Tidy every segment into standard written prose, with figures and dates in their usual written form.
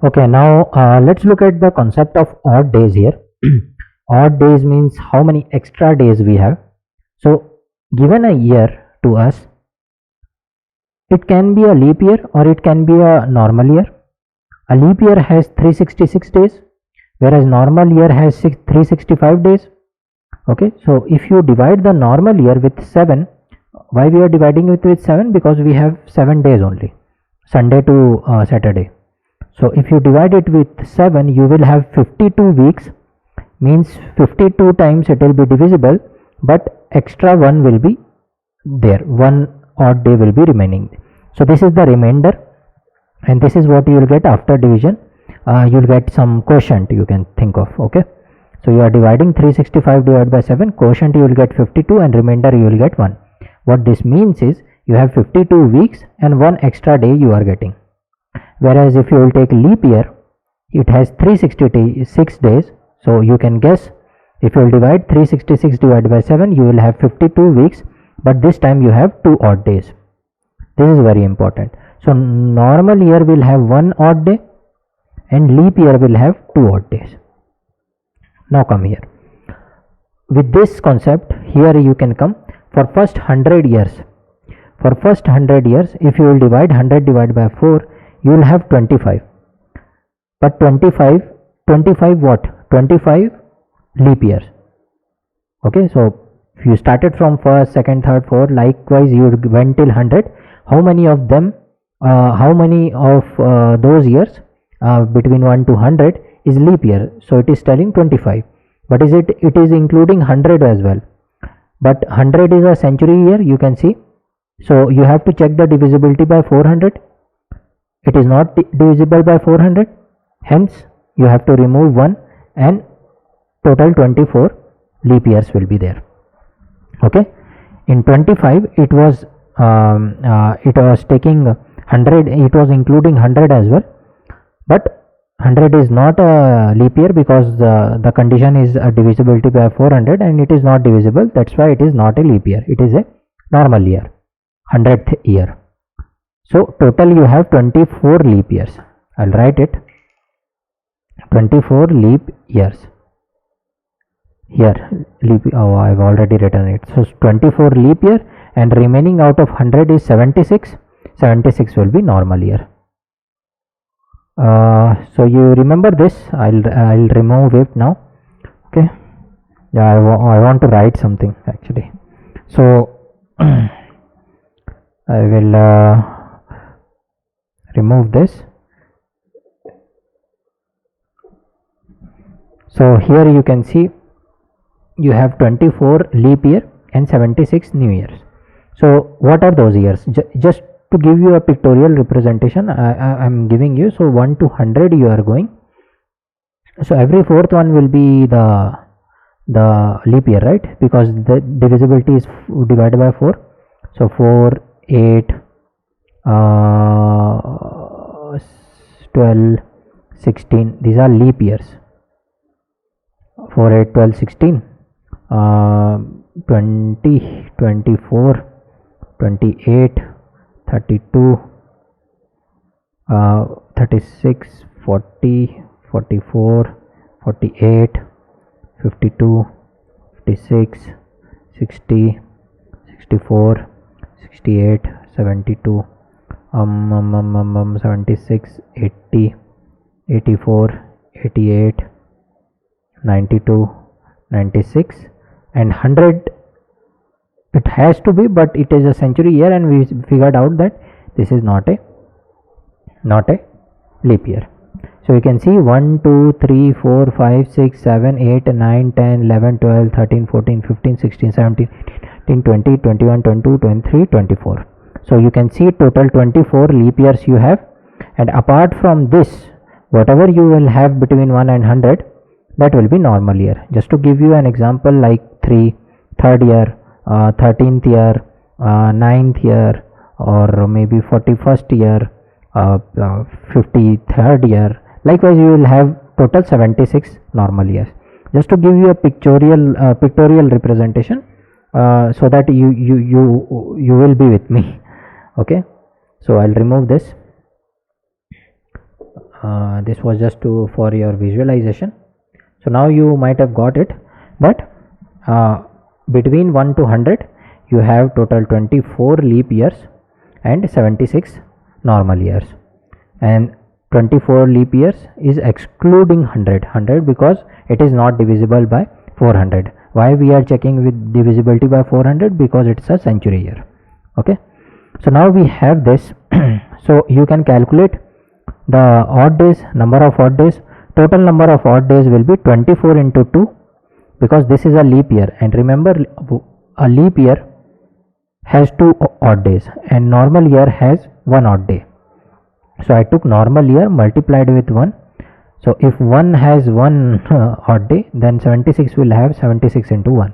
Okay, now let's look at the concept of odd days here. Odd days means how many extra days we have. So given a year to us, it can be a leap year or it can be a normal year. A leap year has 366 days, whereas normal year has 365 days. Okay, so if you divide the normal year with 7, why we are dividing it with 7? Because we have 7 days only, Sunday to Saturday. So if you divide it with 7, you will have 52 weeks, means 52 times it will be divisible, but extra 1 will be there, 1 odd day will be remaining. So this is the remainder, and this is what you will get after division. You will get some quotient you can think of. Okay, so you are dividing 365 divided by 7, quotient you will get 52 and remainder you will get 1. What this means is you have 52 weeks and 1 extra day you are getting. Whereas if you will take leap year, it has 366 days. So you can guess, if you will divide 366 divided by 7, you will have 52 weeks, but this time you have 2 odd days. This is very important. So normal year will have 1 odd day and leap year will have 2 odd days. Now come here. With this concept, here you can come for first 100 years. For first 100 years, if you will divide 100 divided by 4, you will have 25. But 25 what? 25 leap years. Okay, so if you started from first, second, third, fourth, likewise you went till 100. How many of them, how many of those years between 1 to 100 is leap year? So it is telling 25. But is it is including 100 as well. But 100 is a century year, you can see. So you have to check the divisibility by 400. It is not divisible by 400. Hence you have to remove 1 and total 24 leap years will be there. Okay, in 25 it was taking 100, it was including 100 as well, but 100 is not a leap year because the condition is a divisibility by 400 and it is not divisible. That's why it is not a leap year. It is a normal year, 100th year. So total you have 24 leap years. I'll write it, 24 leap years. Here I've already written it. So 24 leap year, and remaining out of 100 is 76. 76 will be normal year. So you remember this. I'll remove it now. Okay, yeah, I want to write something actually, so I will remove this. So here you can see you have 24 leap year and 76 new years. So what are those years? Just to give you a pictorial representation, I am giving you. So 1 to 100 you are going. So every fourth one will be the leap year, right? Because the divisibility is divided by 4. So 4, 8, 12, 16. These are leap years. 4, 8, 12, 16. 20, 24, 28, 32, 36, 40, 44, 48, 52, 56, 60, 64, 68, 72, 76, 80, 84, 88, 92, 96 and 100. It has to be, but it is a century year and we figured out that this is not a leap year. So you can see 1, 2, 3, 4, 5, 6, 7, 8, 9, 10, 11, 12, 13, 14, 15, 16, 17, 18, 20, 21, 22, 23, 24. So you can see total 24 leap years you have, and apart from this, whatever you will have between 1 and 100, that will be normal year. Just to give you an example, like 3rd year, 13th year, 9th year, or maybe 41st year, 53rd year. Likewise, you will have total 76 normal years. Just to give you a pictorial representation, so that you will be with me. Okay, so I'll remove this. this was just for your visualization. So now you might have got it, but between 1 to 100 you have total 24 leap years and 76 normal years, and 24 leap years is excluding 100 because it is not divisible by 400. Why we are checking with divisibility by 400? Because it's a century year. Okay, so now we have this. So you can calculate the odd days, number of odd days. Total number of odd days will be 24 into 2 because this is a leap year, and remember a leap year has 2 odd days and normal year has 1 odd day. So I took normal year multiplied with 1. So if 1 has 1 odd day, then 76 will have 76 into 1.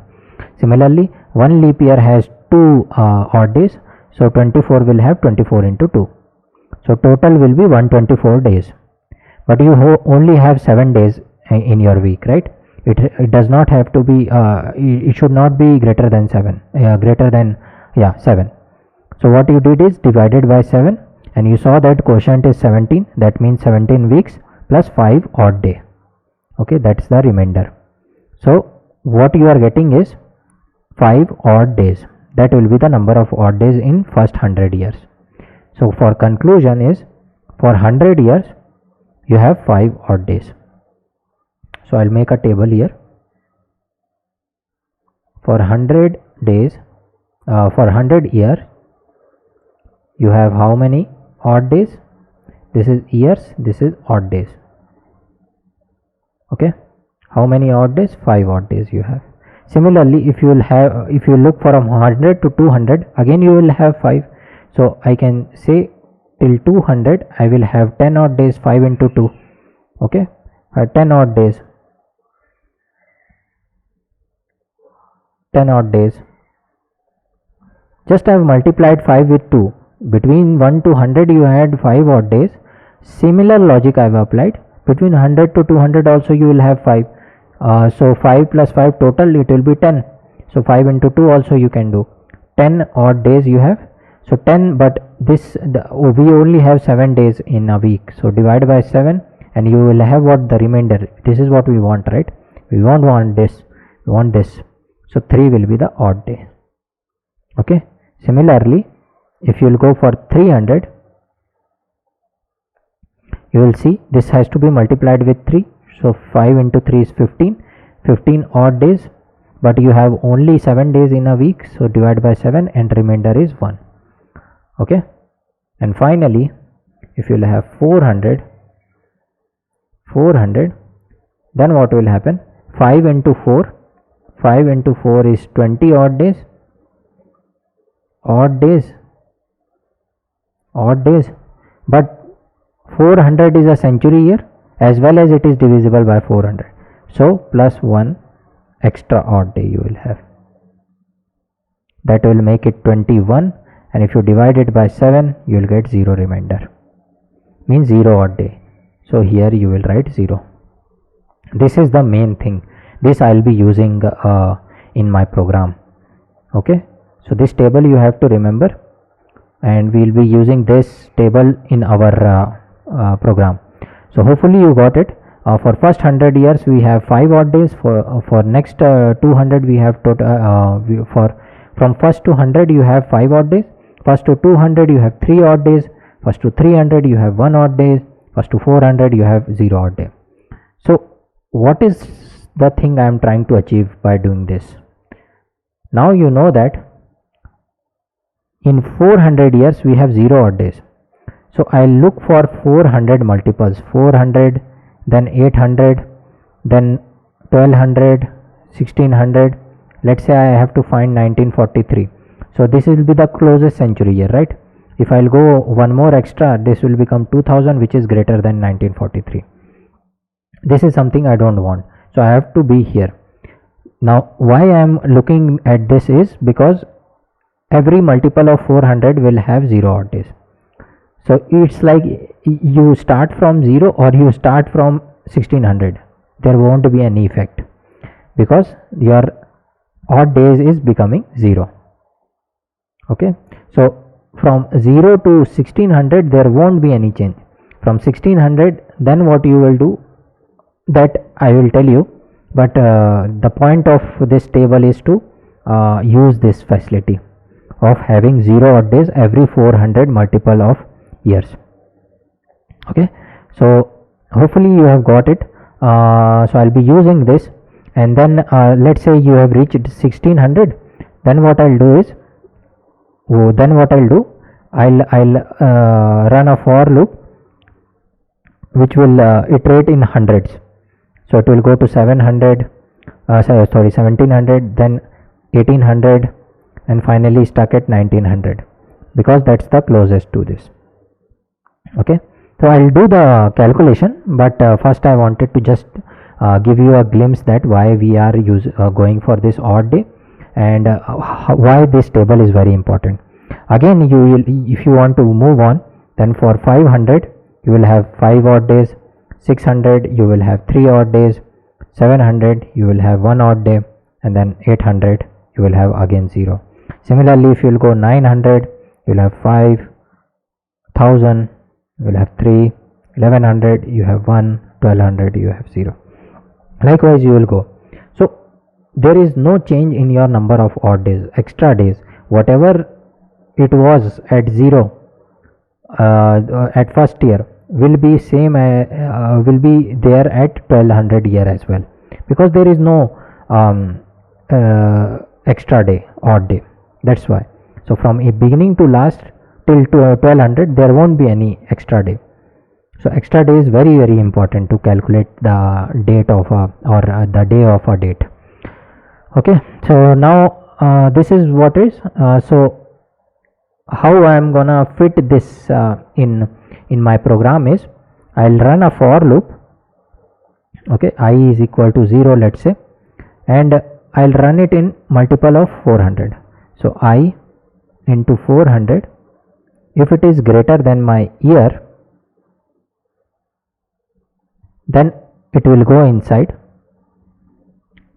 Similarly, 1 leap year has 2 odd days, so 24 will have 24 into 2. So total will be 124 days. But you only have 7 days in your week, right? It does not have to be, it should not be greater than 7, 7. So what you did is divided by 7, and you saw that quotient is 17. That means 17 weeks plus 5 odd day. Okay, that's the remainder. So what you are getting is 5 odd days. That will be the number of odd days in first 100 years. So for conclusion is, for 100 years you have 5 odd days. So I'll make a table here. For 100 days, for 100 years you have how many odd days? This is years, this is odd days. Okay, how many odd days? 5 odd days you have. Similarly, if you look from 100 to 200, again you will have 5. So I can say till 200 I will have 10 odd days. 5 into 2. Okay, 10 odd days. 10 odd days. Just I have multiplied 5 with 2. Between 1 to 100 you had 5 odd days. Similar logic I have applied. Between 100 to 200 also you will have 5. So 5 plus 5 total it will be 10. So 5 into 2 also you can do. 10 odd days you have. So 10, but we only have 7 days in a week. So divide by 7 and you will have what the remainder. This is what we want, right? We don't want this, we want this. So 3 will be the odd day. Okay. Similarly, if you will go for 300, you will see this has to be multiplied with 3. So 5 into 3 is 15. 15 odd days, but you have only 7 days in a week. So divide by 7 and remainder is 1. Okay. And finally, if you will have 400, then what will happen? 5 into 4. 5 into 4 is 20 odd days. Odd days. But 400 is a century year as well as it is divisible by 400. So plus 1 extra odd day you will have. That will make it 21, and if you divide it by 7 you will get 0 remainder. Means 0 odd day. So here you will write 0. This is the main thing. This I will be using in my program. Okay. So this table you have to remember, and we will be using this table in our program. So hopefully you got it. For first 100 years we have 5 odd days. For next 200 we have from first to 100 you have 5 odd days. First to 200 you have 3 odd days. First to 300 you have 1 odd day. First to 400 you have 0 odd day. So what is the thing I am trying to achieve by doing this? Now you know that in 400 years we have 0 odd days. So I look for 400 multiples. 400, then 800, then 1200, 1600. Let's say I have to find 1943. So this will be the closest century year, right? If I'll go one more extra, this will become 2000, which is greater than 1943. This is something I don't want. So I have to be here. Now why I am looking at this is because every multiple of 400 will have 0 odd days. So it's like you start from 0 or you start from 1600. There won't be any effect because your odd days is becoming 0. Okay. So from 0 to 1600 there won't be any change. from 1600, then what you will do, that I will tell you, but the point of this table is to use this facility of having 0 odd days every 400 multiple of years. Okay, so hopefully you have got it. So I'll be using this, and then let's say you have reached 1600, then what I'll do is, I'll run a for loop which will iterate in hundreds. So it will go to 700, 1700, then 1800, and finally stuck at 1900, because that's the closest to this. Okay, so I'll do the calculation, but first I wanted to just give you a glimpse that why we are going for this odd day, and why this table is very important. Again, you will, if you want to move on, then for 500 you will have 5 odd days, 600 you will have 3 odd days, 700 you will have 1 odd day, and then 800 you will have again 0. Similarly, if you will go 900, you will have 5, 1000 you will have 3, 1100 you have 1, 1200 you have 0. Likewise you will go. So there is no change in your number of odd days, extra days. Whatever it was at 0 at first year will be same, will be there at 1200 year as well, because there is no extra day, odd day. That's why. So from a beginning to last till 1200 there won't be any extra day. So extra day is very important to calculate the date of a, or the day of a date. Okay, so now this is what is so how I am gonna fit this in my program is, I'll run a for loop. Okay, I is equal to 0, let's say, and I'll run it in multiple of 400. So I into 400, if it is greater than my year, then it will go inside,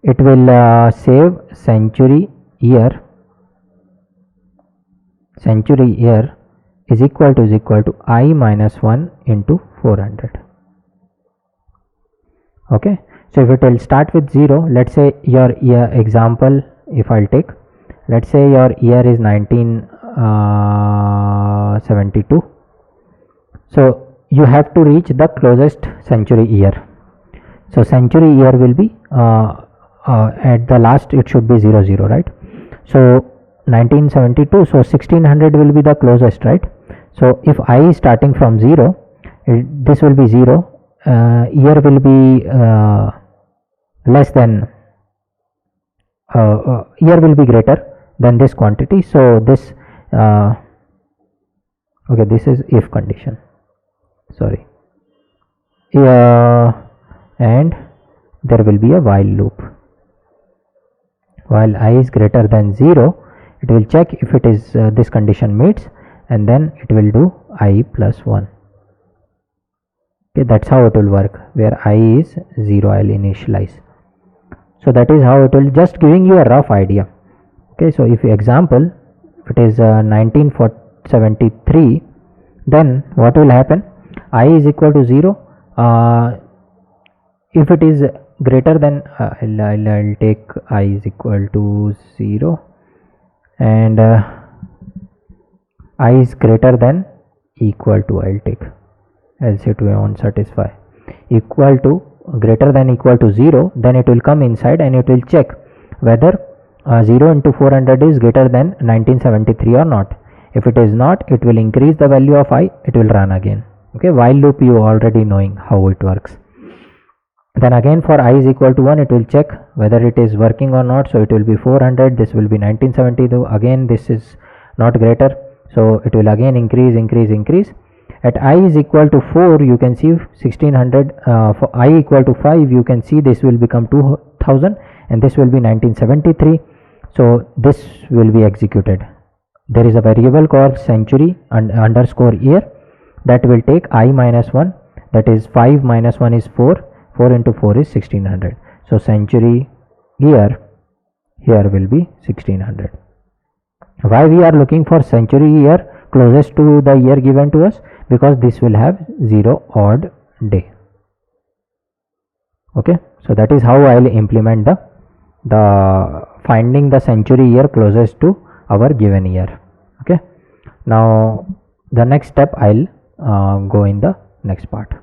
it will save century year is equal to I minus 1 into 400. Okay, so if it will start with 0, let's say your year example, if I'll take, let's say your year is 1972. So you have to reach the closest century year. So century year will be at the last it should be 00, right? So 1972, so 1600 will be the closest, right? So if I is starting from 0, this will be 0, year will be less than, year will be greater than this quantity. So this okay, this is if condition, sorry, and there will be a while loop. While I is greater than 0, it will check if it is this condition meets, and then it will do I plus 1. Okay, that's how it will work, where I is 0, I will initialize. So that is how it will, just giving you a rough idea. Okay, so if example, if it is 1973, then what will happen, I is equal to 0, if it is greater than I'll take I is equal to 0, and I is greater than equal to, I'll take, else it won't satisfy, equal to, greater than equal to 0, then it will come inside and it will check whether 0 into 400 is greater than 1973 or not. If it is not, it will increase the value of I, it will run again. Okay, while loop you already knowing how it works. Then again for I is equal to 1, it will check whether it is working or not. So it will be 400, this will be 1972, again this is not greater, so it will again increase. At I is equal to 4, you can see 1600, for I equal to 5, you can see this will become 2000, and this will be 1973. So this will be executed. There is a variable called century and underscore year that will take I minus 1, that is 5 minus 1 is 4, 4 into 4 is 1600. So century year here will be 1600. Why we are looking for century year closest to the year given to us, because this will have 0 odd day. Okay, so that is how I'll implement the finding the century year closest to our given year. Okay, now the next step I'll go in the next part.